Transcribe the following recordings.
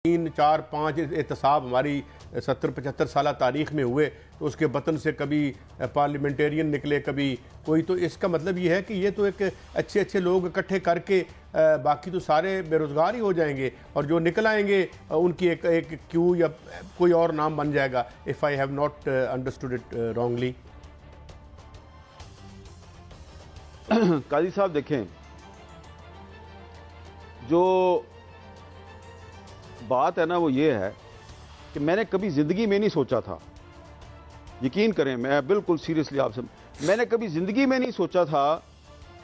3 4 5 احتساب ہماری 70-75 سالہ تاریخ میں ہوئے تو اس کے بطن سے کبھی پارلیمنٹیرین نکلے کبھی کوئی، تو اس کا مطلب یہ ہے کہ یہ تو ایک اچھے لوگ اکٹھے کر کے باقی تو سارے بے روزگار ہی ہو جائیں گے اور جو نکل آئیں گے ان کی ایک کیو یا کوئی اور نام بن جائے گا. if I have not understood it wrongly. قاضی صاحب دیکھیں، جو بات ہے نا وہ یہ ہے کہ میں نے کبھی زندگی میں نہیں سوچا تھا، یقین کریں میں بالکل سیریسلی آپ سے، میں نے کبھی زندگی میں نہیں سوچا تھا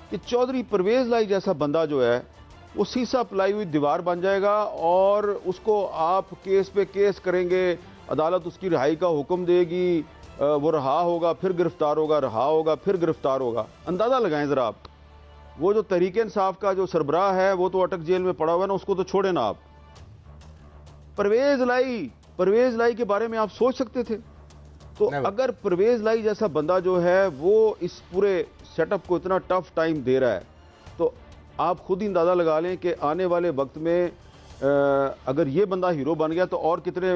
کہ چودھری پرویز لائی جیسا بندہ جو ہے وہ سیسا پلائی ہوئی دیوار بن جائے گا اور اس کو آپ کیس پہ کیس کریں گے، عدالت اس کی رہائی کا حکم دے گی، وہ رہا ہوگا پھر گرفتار ہوگا، رہا ہوگا پھر گرفتار ہوگا. اندازہ لگائیں ذرا آپ، وہ جو تحریک انصاف کا جو سربراہ ہے وہ تو اٹک جیل میں پڑا ہوا ہے نا، اس کو تو چھوڑے نا آپ. پرویز لائی کے بارے میں آپ سوچ سکتے تھے؟ تو اگر پرویز لائی جیسا بندہ جو ہے وہ اس پورے سیٹ اپ کو اتنا ٹف ٹائم دے رہا ہے تو آپ خود ہی اندازہ لگا لیں کہ آنے والے وقت میں اگر یہ بندہ ہیرو بن گیا تو اور کتنے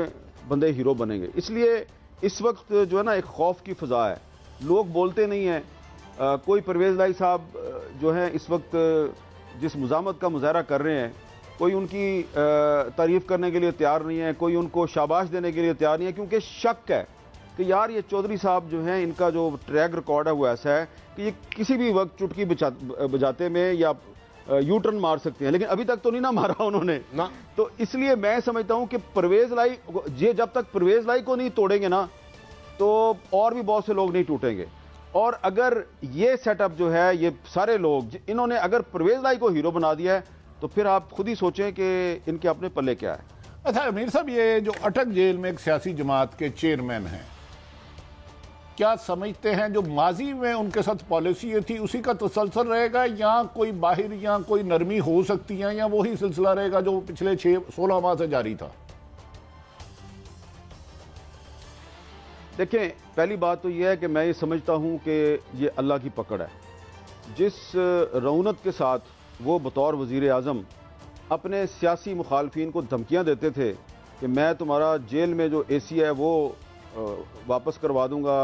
بندے ہیرو بنیں گے. اس لیے اس وقت جو ہے نا ایک خوف کی فضا ہے، لوگ بولتے نہیں ہیں. کوئی پرویز لائی صاحب جو ہیں اس وقت جس مزاحمت کا مظاہرہ کر رہے ہیں، کوئی ان کی تعریف کرنے کے لیے تیار نہیں ہے، کوئی ان کو شاباش دینے کے لیے تیار نہیں ہے، کیونکہ شک ہے کہ یار یہ چودھری صاحب جو ہیں ان کا جو ٹریک ریکارڈ ہے وہ ایسا ہے کہ یہ کسی بھی وقت چٹکی بجاتے میں یا یو ٹرن مار سکتے ہیں، لیکن ابھی تک تو نہیں نا مارا انہوں نے. تو اس لیے میں سمجھتا ہوں کہ پرویز لائی یہ جب تک پرویز لائی کو نہیں توڑیں گے نا تو اور بھی بہت سے لوگ نہیں ٹوٹیں گے. اور اگر یہ سیٹ اپ جو ہے یہ سارے لوگ انہوں نے اگر پرویز لائی کو ہیرو بنا دیا ہے تو پھر آپ خود ہی سوچیں کہ ان کے اپنے پلے کیا ہے. اچھا امیر صاحب، یہ جو اٹک جیل میں ایک سیاسی جماعت کے چیئرمین ہیں، کیا سمجھتے ہیں جو ماضی میں ان کے ساتھ پالیسی یہ تھی اسی کا تسلسل رہے گا یا کوئی باہر یا کوئی نرمی ہو سکتی ہے یا وہی سلسلہ رہے گا جو پچھلے 16 ماہ سے جاری تھا؟ دیکھیں، پہلی بات تو یہ ہے کہ میں یہ سمجھتا ہوں کہ یہ اللہ کی پکڑ ہے. جس رونت کے ساتھ وہ بطور وزیر اعظم اپنے سیاسی مخالفین کو دھمکیاں دیتے تھے کہ میں تمہارا جیل میں جو اے سی ہے وہ واپس کروا دوں گا،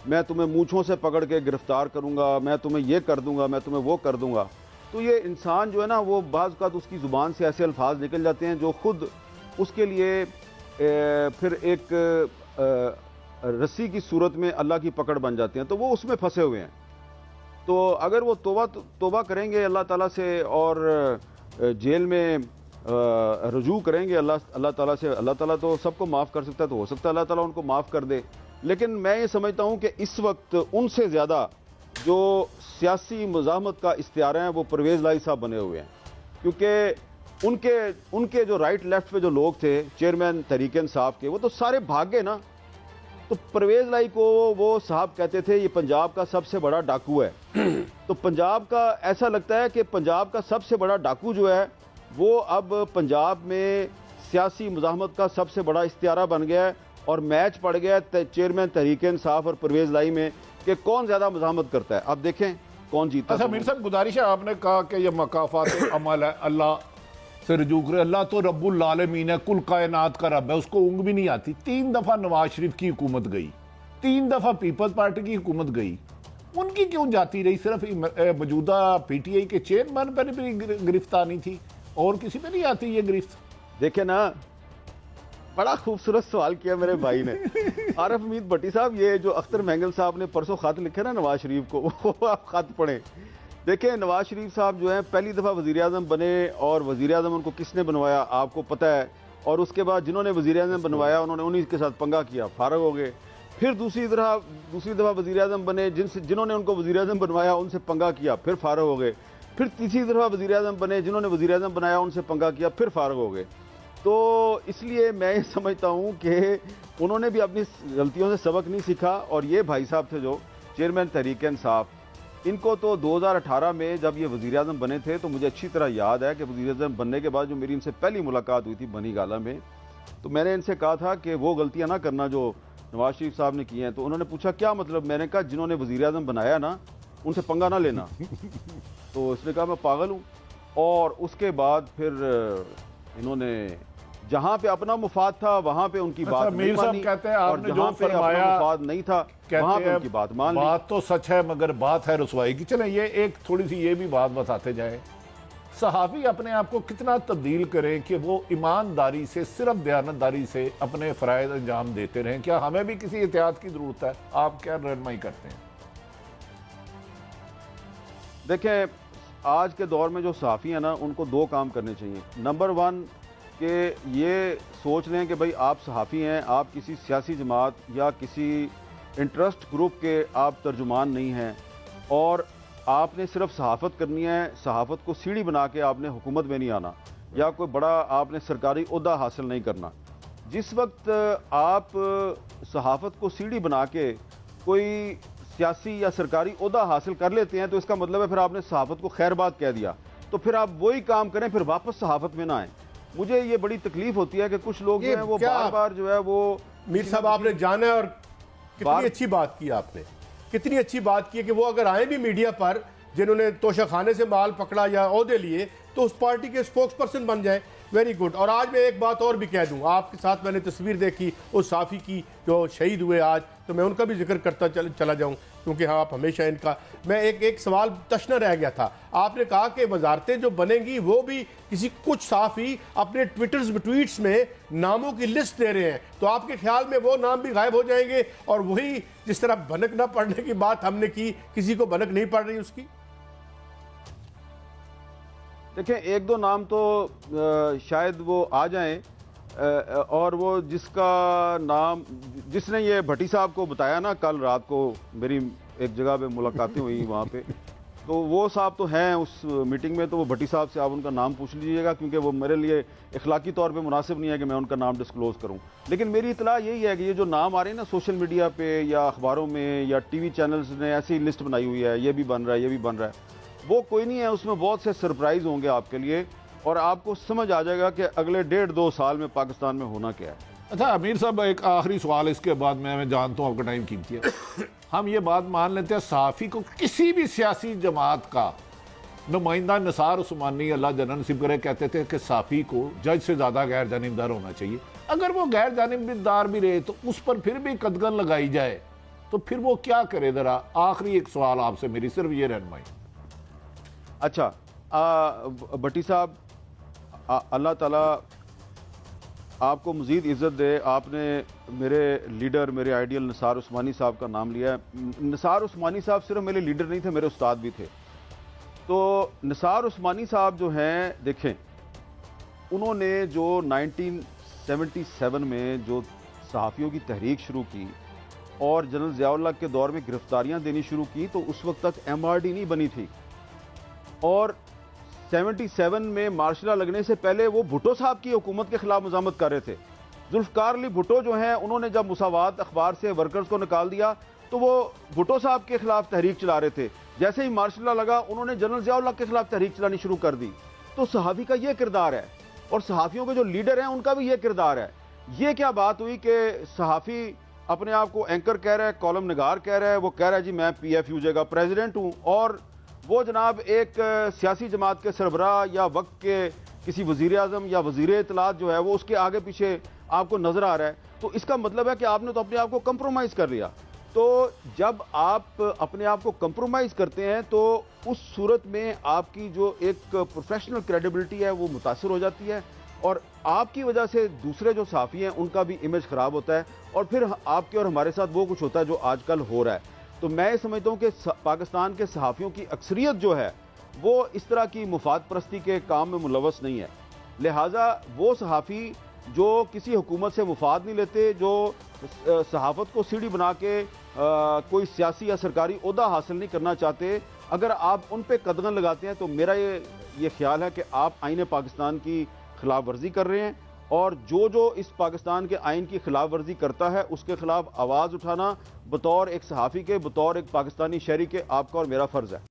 میں تمہیں مونچھوں سے پکڑ کے گرفتار کروں گا، میں تمہیں یہ کر دوں گا، میں تمہیں وہ کر دوں گا، تو یہ انسان جو ہے نا وہ بعض اوقات اس کی زبان سے ایسے الفاظ نکل جاتے ہیں جو خود اس کے لیے پھر ایک رسی کی صورت میں اللہ کی پکڑ بن جاتے ہیں، تو وہ اس میں پھنسے ہوئے ہیں. تو اگر وہ توبہ کریں گے اللہ تعالیٰ سے اور جیل میں رجوع کریں گے اللہ تعالیٰ سے، اللہ تعالیٰ تو سب کو معاف کر سکتا ہے، تو ہو سکتا ہے اللہ تعالیٰ ان کو معاف کر دے. لیکن میں یہ سمجھتا ہوں کہ اس وقت ان سے زیادہ جو سیاسی مزاحمت کا استعارہ ہیں وہ پرویز لائی صاحب بنے ہوئے ہیں، کیونکہ ان کے جو رائٹ لیفٹ پہ جو لوگ تھے چیئرمین تحریک انصاف کے وہ تو سارے بھاگ گئے نا. تو پرویز لائی کو وہ صاحب کہتے تھے یہ پنجاب کا سب سے بڑا ڈاکو ہے. تو پنجاب کا ایسا لگتا ہے کہ پنجاب کا سب سے بڑا ڈاکو جو ہے وہ اب پنجاب میں سیاسی مزاحمت کا سب سے بڑا استعارہ بن گیا ہے اور میچ پڑ گیا ہے چیئرمین تحریک انصاف اور پرویز لائی میں کہ کون زیادہ مزاحمت کرتا ہے. اب دیکھیں کون جیتا ہے. اچھا میر صاحب، گزارش ہے، آپ نے کہا کہ یہ مکافات عمل ہے، اللہ سے رجوع کرے. اللہ تو رب العالمین ہے، کل کائنات کا رب ہے، اس کو اونگ بھی نہیں آتی. 3 دفعہ نواز شریف کی حکومت گئی، 3 دفعہ پیپلز پارٹی کی حکومت گئی، ان کی کیوں جاتی رہی؟ صرف موجودہ پی ٹی آئی کے چیئرمین پر بھی گرفتار نہیں تھی اور کسی پہ نہیں آتی یہ گرفت؟ دیکھیں نا، بڑا خوبصورت سوال کیا میرے بھائی نے. عارف امید بھٹی صاحب، یہ جو اختر مینگل صاحب نے پرسوں خط لکھے نا نواز شریف کو، وہ آپ خط پڑھیں. دیکھیں نواز شریف صاحب جو ہیں پہلی دفعہ وزیر اعظم بنے اور وزیر اعظم ان کو کس نے بنوایا آپ کو پتہ ہے، اور اس کے بعد جنہوں نے وزیر اعظم بنوایا انہوں نے انہی کے ساتھ پنگا کیا، فارغ ہو گئے. پھر دوسری دفعہ وزیر اعظم بنے جنہوں نے ان کو وزیر اعظم بنوایا ان سے پنگا کیا، پھر فارغ ہو گئے. پھر تیسری دفعہ وزیر اعظم بنے جنہوں نے وزیر اعظم بنایا ان سے پنگا کیا، پھر فارغ ہو گئے. تو اس لیے میں یہ سمجھتا ہوں کہ انہوں نے بھی اپنی غلطیوں سے سبق نہیں سیکھا. اور یہ بھائی صاحب تھے جو چیئرمین تحریک انصاف، ان کو تو 2018 میں جب یہ وزیر اعظم بنے تھے تو مجھے اچھی طرح یاد ہے کہ وزیر اعظم بننے کے بعد جو میری ان سے پہلی ملاقات ہوئی تھی بنی گالہ میں، تو میں نے ان سے کہا تھا کہ وہ غلطیاں نہ کرنا جو نواز شریف صاحب نے کی ہیں. تو انہوں نے پوچھا کیا مطلب؟ میں نے کہا جنہوں نے وزیر اعظم بنایا نا ان سے پنگا نہ لینا. تو اس نے کہا میں پاگل ہوں. اور اس کے بعد پھر انہوں نے جہاں پہ اپنا مفاد تھا وہاں پہ ان کی بات نہیں میر صاحب مانی، کہتے ہیں اور آپ نے جہاں جو پہ اپنا فرمایا مفاد نہیں تھا وہاں پہ ان کی بات مان لی۔ بات تو سچ ہے مگر بات ہے رسوائی کی۔ چلیں یہ ایک تھوڑی سی یہ بھی بات بتاتے جائیں، صحافی اپنے آپ کو کتنا تبدیل کریں کہ وہ ایمانداری سے، صرف دیانتداری سے اپنے فرائض انجام دیتے رہیں؟ کیا ہمیں بھی کسی احتیاط کی ضرورت ہے؟ آپ کیا رہنمائی کرتے ہیں؟ دیکھیں آج کے دور میں جو صحافی ہیں نا ان کو دو کام کرنے چاہیے۔ نمبر ون کہ یہ سوچ لیں کہ بھئی آپ صحافی ہیں، آپ کسی سیاسی جماعت یا کسی انٹرسٹ گروپ کے آپ ترجمان نہیں ہیں، اور آپ نے صرف صحافت کرنی ہے، صحافت کو سیڑھی بنا کے آپ نے حکومت میں نہیں آنا، یا کوئی بڑا آپ نے سرکاری عہدہ حاصل نہیں کرنا۔ جس وقت آپ صحافت کو سیڑھی بنا کے کوئی سیاسی یا سرکاری عہدہ حاصل کر لیتے ہیں تو اس کا مطلب ہے پھر آپ نے صحافت کو خیر بات کہہ دیا، تو پھر آپ وہی کام کریں، پھر واپس صحافت میں نہ آئیں۔ مجھے یہ بڑی تکلیف ہوتی ہے کہ کچھ لوگ جو ہیں وہ بار بار جو ہے وہ میر صاحب آپ نے جانا ہے، اور کتنی اچھی بات کی آپ نے، کتنی اچھی بات کی کہ وہ اگر آئیں بھی میڈیا پر، جنہوں نے توشہ خانے سے مال پکڑا یا عہدے لیے، تو اس پارٹی کے سپوکس پرسن بن جائیں۔ Very good. اور آج میں ایک بات اور بھی کہہ دوں، آپ کے ساتھ میں نے تصویر دیکھی اس صحافی کی جو شہید ہوئے آج، تو میں ان کا بھی ذکر کرتا چلا جاؤں کیونکہ ہاں آپ ہمیشہ ان کا، میں ایک سوال تشنہ رہ گیا تھا۔ آپ نے کہا کہ وزارتیں جو بنیں گی وہ بھی کچھ صحافی اپنے ٹویٹس میں ناموں کی لسٹ دے رہے ہیں، تو آپ کے خیال میں وہ نام بھی غائب ہو جائیں گے، اور وہی جس طرح بھنک نہ پڑنے کی بات ہم نے کی، کسی کو بھنک نہیں پڑ رہی اس کی؟ دیکھیں ایک دو نام تو شاید وہ آ جائیں، اور وہ جس کا نام، جس نے یہ بھٹی صاحب کو بتایا نا، کل رات کو میری ایک جگہ پہ ملاقاتیں ہوئی وہاں پہ، تو وہ صاحب تو ہیں اس میٹنگ میں، تو وہ بھٹی صاحب سے آپ ان کا نام پوچھ لیجئے گا، کیونکہ وہ میرے لیے اخلاقی طور پہ مناسب نہیں ہے کہ میں ان کا نام ڈسکلوز کروں۔ لیکن میری اطلاع یہی ہے کہ یہ جو نام آ رہے ہیں نا سوشل میڈیا پہ یا اخباروں میں یا ٹی وی چینلز نے ایسی لسٹ بنائی ہوئی ہے، یہ بھی بن رہا ہے، یہ بھی بن رہا ہے، وہ کوئی نہیں ہے، اس میں بہت سے سرپرائز ہوں گے آپ کے لیے، اور آپ کو سمجھ آ جائے گا کہ اگلے 1.5-2 سال میں پاکستان میں ہونا کیا ہے۔ اچھا امیر صاحب ایک آخری سوال اس کے بعد میں جانتا ہوں آپ کا ٹائم قیمتی ہے۔ ہم یہ بات مان لیتے ہیں صحافی کو کسی بھی سیاسی جماعت کا نمائندہ، نثار عثمانی اللہ جنت نصیب کرے، کہتے تھے کہ صحافی کو جج سے زیادہ غیر جانبدار ہونا چاہیے۔ اگر وہ غیر جانبدار بھی رہے تو اس پر پھر بھی قدغن لگائی جائے تو پھر وہ کیا کرے؟ ذرا آخری ایک سوال آپ سے میری صرف یہ رہنمائی۔ اچھا بھٹی صاحب، اللہ تعالیٰ آپ کو مزید عزت دے، آپ نے میرے لیڈر، میرے آئیڈیل نثار عثمانی صاحب کا نام لیا ہے۔ نثار عثمانی صاحب صرف میرے لیڈر نہیں تھے، میرے استاد بھی تھے۔ تو نثار عثمانی صاحب جو ہیں، دیکھیں انہوں نے جو 1977 میں جو صحافیوں کی تحریک شروع کی اور جنرل ضیاء اللہ کے دور میں گرفتاریاں دینی شروع کی، تو اس وقت تک MRD نہیں بنی تھی، اور 77 میں مارشل لا لگنے سے پہلے وہ بھٹو صاحب کی حکومت کے خلاف مزاحمت کر رہے تھے۔ ذوالفقار علی بھٹو جو ہیں، انہوں نے جب مساوات اخبار سے ورکرز کو نکال دیا تو وہ بھٹو صاحب کے خلاف تحریک چلا رہے تھے۔ جیسے ہی مارشل لا لگا انہوں نے جنرل ضیاء اللہ کے خلاف تحریک چلانی شروع کر دی۔ تو صحافی کا یہ کردار ہے، اور صحافیوں کے جو لیڈر ہیں ان کا بھی یہ کردار ہے۔ یہ کیا بات ہوئی کہ صحافی اپنے آپ کو اینکر کہہ رہا ہے، کالم نگار کہہ رہا ہے، وہ کہہ رہا ہے جی میں PFUJ کا پریزیڈنٹ ہوں، اور وہ جناب ایک سیاسی جماعت کے سربراہ یا وقت کے کسی وزیر اعظم یا وزیر اطلاعات جو ہے وہ اس کے آگے پیچھے آپ کو نظر آ رہا ہے۔ تو اس کا مطلب ہے کہ آپ نے تو اپنے آپ کو کمپرومائز کر لیا۔ تو جب آپ اپنے آپ کو کمپرومائز کرتے ہیں تو اس صورت میں آپ کی جو ایک پروفیشنل کریڈیبلٹی ہے وہ متاثر ہو جاتی ہے، اور آپ کی وجہ سے دوسرے جو صحافی ہیں ان کا بھی امیج خراب ہوتا ہے، اور پھر آپ کے اور ہمارے ساتھ وہ کچھ ہوتا ہے جو آج کل ہو رہا ہے۔ تو میں سمجھتا ہوں کہ پاکستان کے صحافیوں کی اکثریت جو ہے وہ اس طرح کی مفاد پرستی کے کام میں ملوث نہیں ہے، لہٰذا وہ صحافی جو کسی حکومت سے مفاد نہیں لیتے، جو صحافت کو سیڑھی بنا کے کوئی سیاسی یا سرکاری عہدہ حاصل نہیں کرنا چاہتے، اگر آپ ان پہ قدغن لگاتے ہیں تو میرا یہ خیال ہے کہ آپ آئین پاکستان کی خلاف ورزی کر رہے ہیں، اور جو اس پاکستان کے آئین کی خلاف ورزی کرتا ہے اس کے خلاف آواز اٹھانا بطور ایک صحافی کے، بطور ایک پاکستانی شہری کے آپ کا اور میرا فرض ہے۔